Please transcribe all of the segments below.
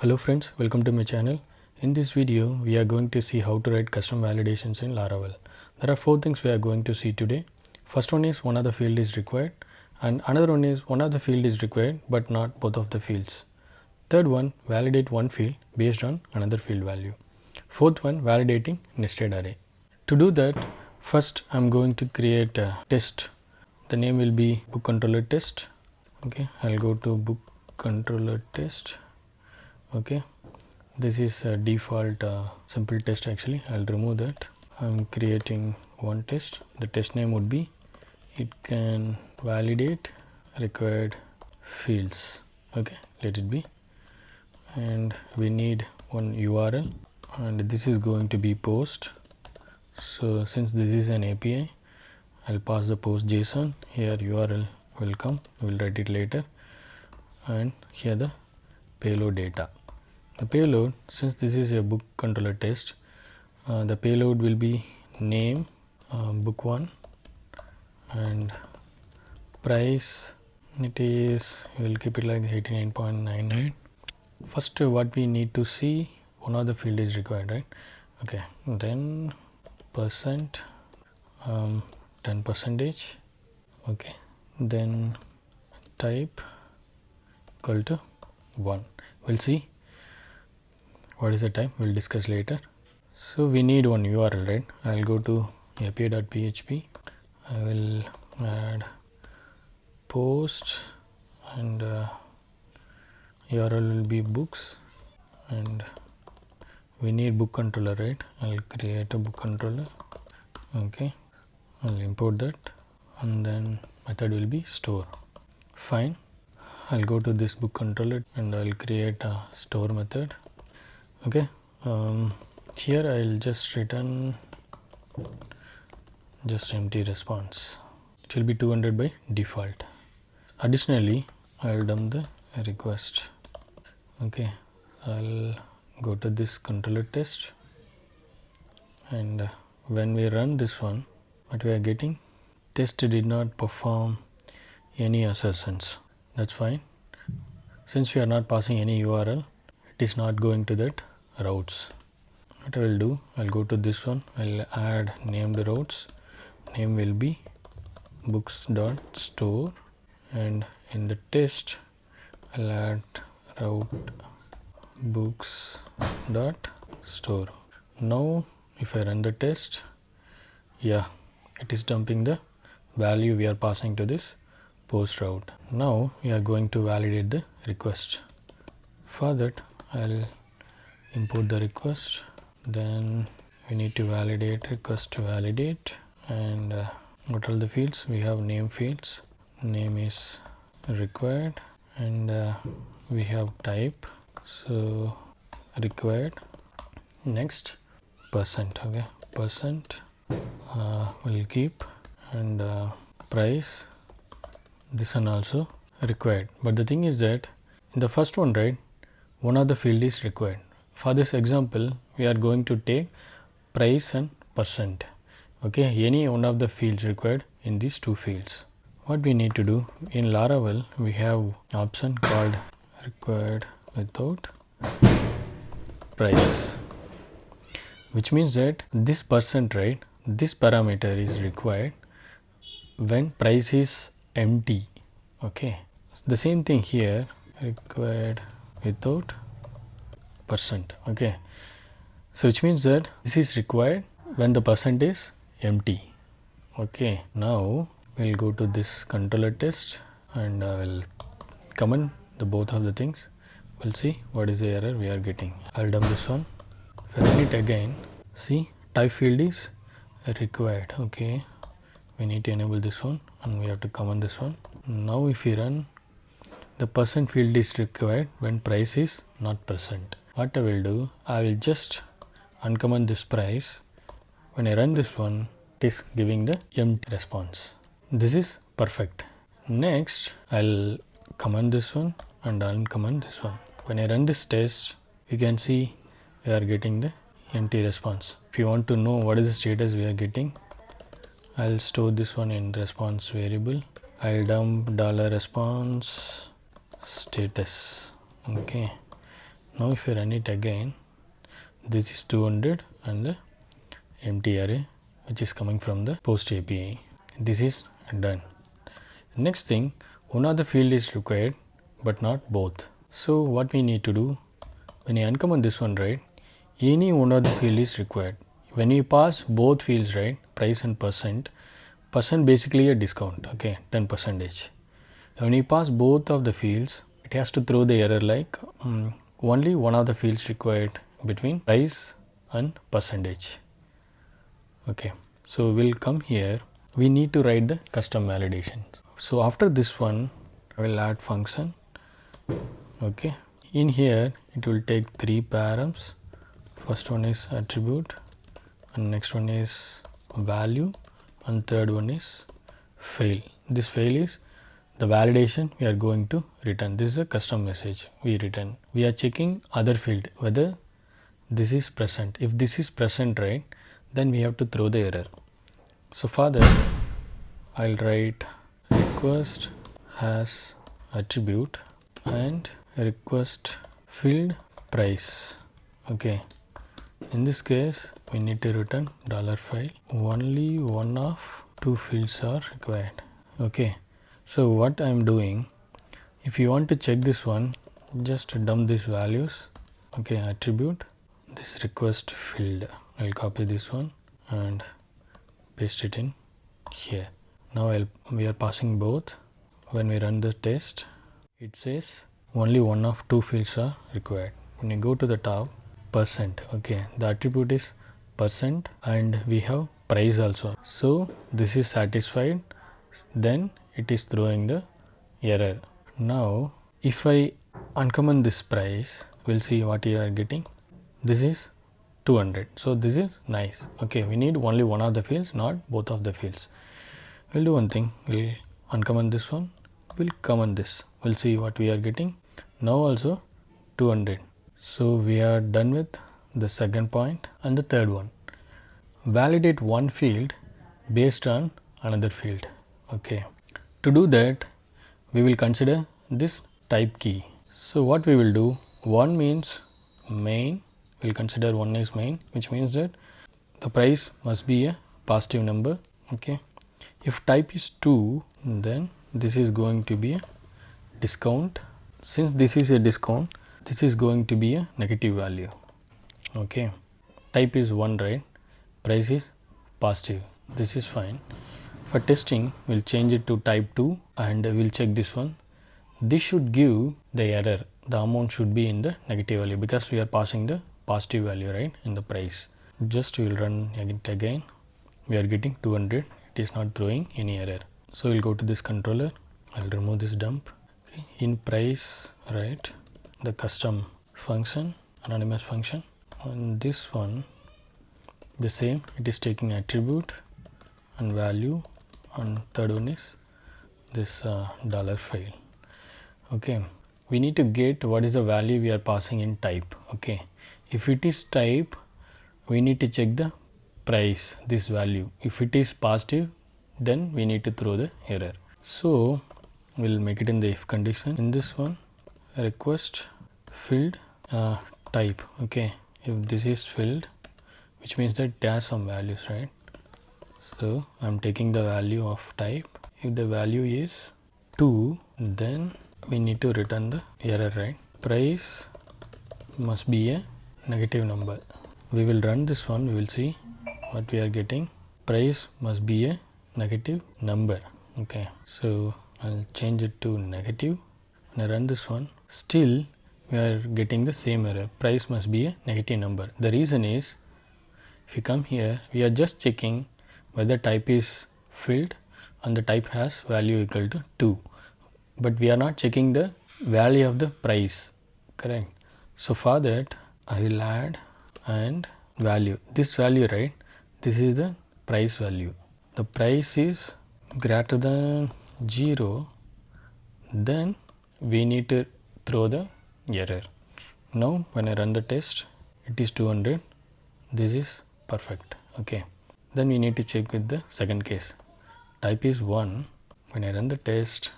Hello friends, welcome to my channel. In this video, we are going to see how to write custom validations in Laravel. There are 4 things we are going to see today. First one is one of the field is required, and another one is one of the field is required but not both of the fields. Third one, validate one field based on another field value. Fourth one, validating nested array. To do that, first I'm going to create a test. The name will be book controller test. Okay, I'll go to book controller test. Okay, this is a default simple test. Actually, I'll remove that. I'm creating one test. The test name would be it can validate required fields. Okay, let it be. And we need one URL, and this is going to be post. So since this is an API, I'll pass the post JSON. Here URL will come, we'll write it later, and here the payload data. The payload, since this is a book controller test, the payload will be name, book 1, and price. It is, we'll keep it like 89.99. First, what we need to see, one of the field is required, right? Okay, then percent, 10%. Okay, then type equal to 1. We'll see what is the type, we'll discuss later. So we need one URL, right? I'll go to api.php. I will add post, and URL will be books, and we need book controller, right? I'll create a book controller. Okay, I'll import that, and then method will be store. Fine, I'll go to this book controller and I'll create a store method. Okay, here I'll just return just empty response. It will be 200 by default. Additionally, I'll dump the request. Okay, I'll go to this controller test, and when we run this one, what we are getting, test did not perform any assertions. That's fine. Since we are not passing any URL, it is not going to that routes. What I will do, I'll go to this one, I'll add named routes. Name will be books.store, and in the test I'll add route books.store. Now if I run the test, yeah, it is dumping the value we are passing to this post route. Now we are going to validate the request. For that, I'll import the request. Then we need to validate request to validate, and what are the fields? We have name fields. Name is required, and we have type, so required. Next, percent. Okay, percent will keep, and price, this one also required. But the thing is that in the first one, right, one of the field is required. For this example, we are going to take price and percent. Okay, any one of the fields required in these two fields. What we need to do, in Laravel we have option called required without price, which means that this percent, right, this parameter is required when price is empty. Okay, the same thing here, required without percent. Okay, so which means that this is required when the percent is empty. Okay, now we'll go to this controller test, and we'll comment the both of the things. We'll see what is the error we are getting. I'll dump this one. If I run it again, see, type field is required. Okay, we need to enable this one, and we have to comment this one. Now if we run, the percent field is required when price is not present. What I will do, I will just uncomment this price. When I run this one, it is giving the empty response. This is perfect. Next, I'll comment this one and uncomment this one. When I run this test, you can see we are getting the empty response. If you want to know what is the status we are getting, I'll store this one in response variable. I'll dump $response status. Okay, Now if you run it again, this is 200 and the empty array which is coming from the post API. This is done. Next thing, one of the field is required but not both. So what we need to do, when you uncomment this one, right, any one of the field is required. When you pass both fields, right, price and percent basically a discount, okay, 10%. When you pass both of the fields, it has to throw the error like only one of the fields required between price and percentage. Okay, so we'll come here. We need to write the custom validation. So after this one, I will add function. Okay, in here it will take 3 params. First one is attribute, and next one is value, and third one is fail. This fail is the validation we are going to return. This is a custom message we return. We are checking other field whether this is present. If this is present, right, then we have to throw the error. So for that, I'll write request has attribute and request field price. Okay, in this case we need to return $file. Only one of 2 fields are required. Okay, so what I'm doing, if you want to check this one, just dump these values. Okay, attribute, this request field, I'll copy this one and paste it in here. Now we are passing both. When we run the test, it says only one of 2 fields are required. When you go to the top, percent, okay, the attribute is percent and we have price also. So this is satisfied, then it is throwing the error. Now if I uncomment this price, we'll see what you are getting. This is 200. So this is nice. Okay, we need only one of the fields, not both of the fields. We'll do one thing, we'll uncomment this one, we'll comment this, we'll see what we are getting. Now also 200. So we are done with the second point. And the third one, validate one field based on another field. Okay, to do that we will consider this type key. So what we will do, one means main, we'll consider one is main, which means that the price must be a positive number. Okay, if type is 2, then this is going to be a discount. Since this is a discount, this is going to be a negative value. Okay, type is 1, right, price is positive, this is fine. For testing, we'll change it to type 2 and we'll check this one. This should give the error, the amount should be in the negative value because we are passing the positive value, right, in the price. Just we'll run it again, we are getting 200, it is not throwing any error. So we'll go to this controller, I'll remove this dump. Okay, in price, right, the custom function, anonymous function, and this one the same, it is taking attribute and value, and third one is this $file. Okay, we need to get what is the value we are passing in type. Okay, if it is type, we need to check the price, this value. If it is positive, then we need to throw the error. So we'll make it in the if condition. In this one, request field type. Okay, if this is filled, which means that it has some values, right? So I'm taking the value of type. If the value is 2, then we need to return the error, right? Price must be a negative number. We will run this one, we will see what we are getting. Price must be a negative number. Okay, so I'll change it to negative. When I run this one, still we are getting the same error. Price must be a negative number. The reason is, if you come here, we are just checking whether type is filled and the type has value equal to 2, but we are not checking the value of the price, correct? So for that I will add and value, this value, right, this is the price value. The price is greater than 0, then we need to throw the error. Now when I run the test, it is 200, this is perfect. Okay, then we need to check with the second case. Type is 1, when I run the test,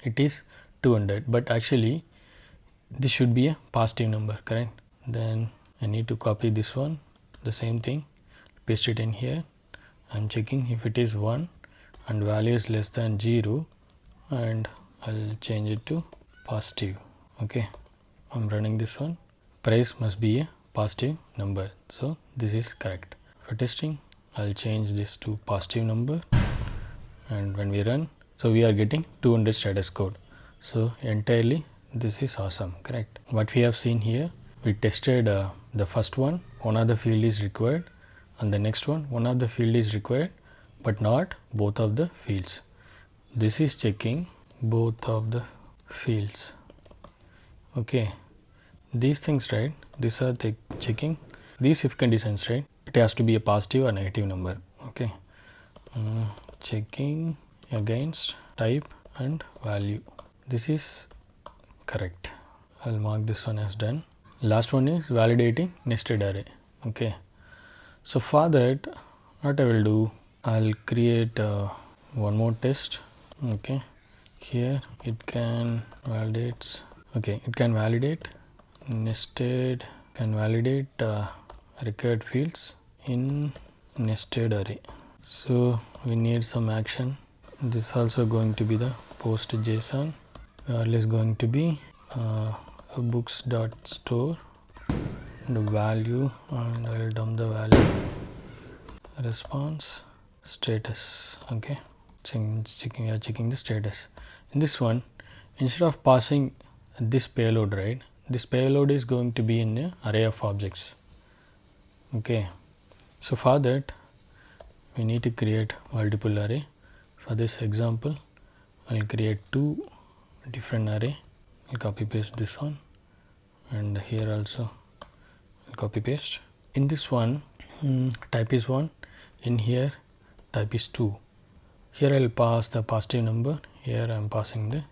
it is 200, but actually this should be a positive number, correct? Then I need to copy this one, the same thing, paste it in here. I'm checking if it is 1 and value is less than 0, and I'll change it to positive. Okay, I'm running this one. Price must be a positive number, so this is correct. For testing, I'll change this to positive number, and when we run, so we are getting 200 status code. So entirely this is awesome, correct? What we have seen here, we tested the first one of the field is required, and the next one of the field is required, but not both of the fields. This is checking both of the fields. Okay, these things, right? These are the checking these if conditions, right? It has to be a positive or negative number. Okay, checking against type and value. This is correct. I'll mark this one as done. Last one is validating nested array. Okay, so for that, what I will do, I'll create one more test. Okay, here it can validate. Okay, it can validate nested, can validate required fields in nested array. So we need some action. This also going to be the post JSON. Is going to be books.store the value, and I'll dump the value. Response status. Okay, checking the status. In this one, instead of passing this payload, right, this payload is going to be in an array of objects. Okay, so for that we need to create multiple array. For this example, I'll create 2 different array. I'll copy paste this one, and here also I'll copy paste. In this one, type is 1, in here type is 2. Here I'll pass the positive number, here I'm passing the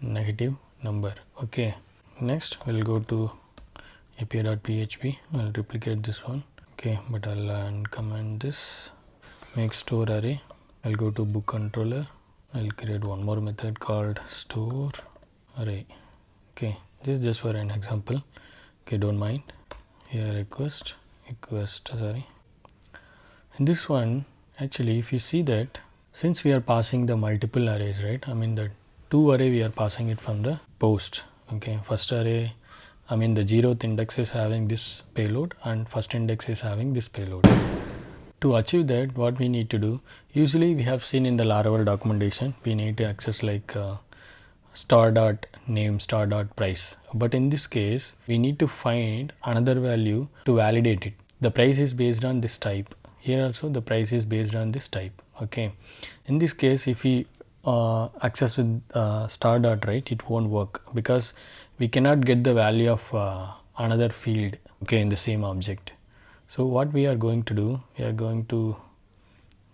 negative number. Okay, next we'll go to api.php. I'll replicate this one. Okay, but I'll uncomment this. Make store array. I'll go to book controller. I'll create one more method called store array. Okay, this is just for an example. Okay, don't mind. Here request sorry. In this one, actually, if you see that, since we are passing the multiple arrays, right, I mean the 2 array we are passing it from the post. Okay, first array, I mean the 0th index is having this payload and first index is having this payload. To achieve that, what we need to do, usually we have seen in the Laravel documentation, we need to access like star.name, star.price. But in this case, we need to find another value to validate it. The price is based on this type. Here also the price is based on this type. Okay, in this case, if we access with star dot, right, it won't work because we cannot get the value of another field, okay, in the same object. So what we are going to do, we are going to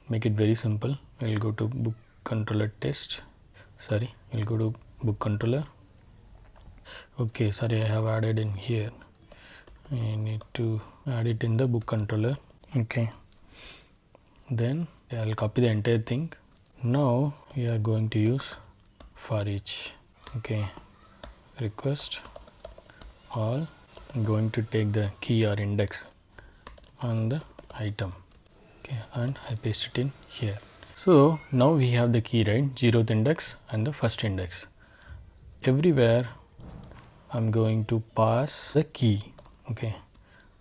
make it very simple. We'll go to book controller test. Sorry, we'll go to book controller. Okay, sorry, I have added in here. I need to add it in the book controller. Okay, then I'll copy the entire thing. Now we are going to use for each. Okay, request all. I'm going to take the key or index on the item. Okay, and I paste it in here. So now we have the key, right, 0th index and the first index. Everywhere I'm going to pass the key. Okay,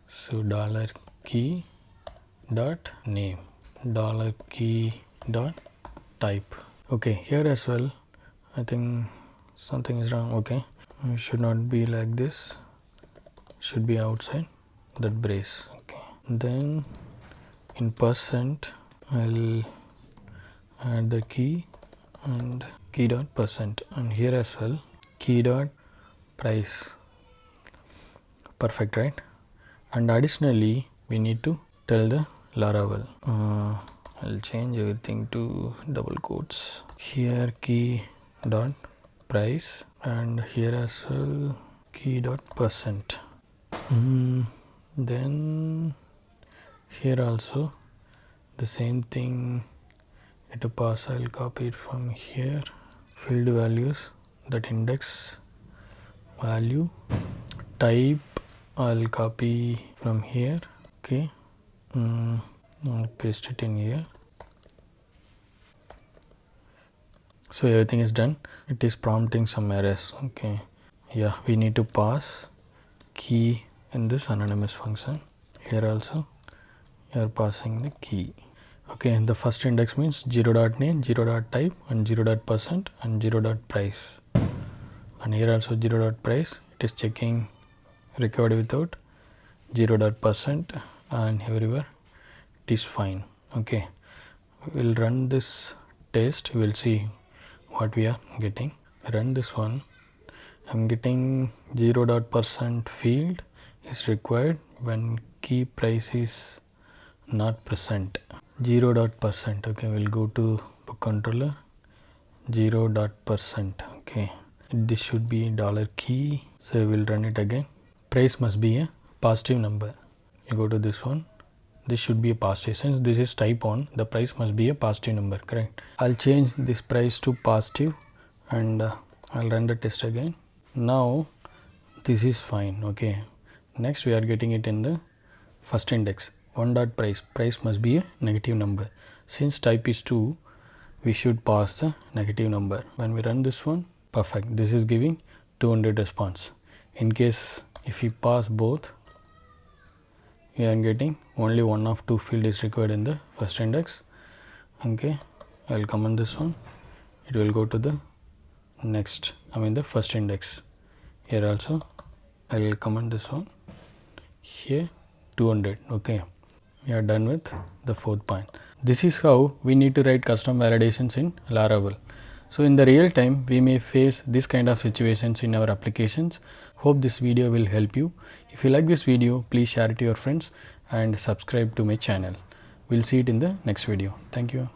so $key dot name, $key dot type. Okay, here as well, I think something is wrong. Okay, it should not be like this, should be outside that brace. Okay, then in percent I'll add the key and key dot percent, and here as well key dot price. Perfect, right? And additionally we need to tell the Laravel, I'll change everything to double quotes. Here key dot price, and here as well key dot percent. Then here also the same thing to pass. I'll copy it from here. Field values, that index value type I'll copy from here. Okay, I'll paste it in here. So everything is done. It is prompting some errors. Okay, yeah, we need to pass key in this anonymous function. Here also you are passing the key. Okay, the first index means 0.name, 0.type and 0.% and 0.price. And here also 0.price, it is checking recovered without 0.% and everywhere it is fine. Okay, we'll run this test, we'll see what we are getting. Run this one. I'm getting 0.% field is required when key price is not present. 0.%. Okay, we'll go to book controller. 0.%. Okay, this should be $key. So we'll run it again. Price must be a positive number. You go to this one. This should be a positive. Since this is type on, the price must be a positive number, correct? I'll change this price to positive and I'll run the test again. Now this is fine. Okay, next we are getting it in the first index. Price must be a negative number. Since type is 2, we should pass the negative number. When we run this one, perfect, this is giving 200 response. In case if we pass both, we are getting only one of two field is required in the first index. Okay, I will comment this one. It will go to the next, the first index. Here also I will comment this one. Here 200. Okay, we are done with the fourth point. This is how we need to write custom validations in Laravel. So in the real time, we may face this kind of situations in our applications. Hope this video will help you. If you like this video, please share it to your friends and subscribe to my channel. We'll see it in the next video. Thank you.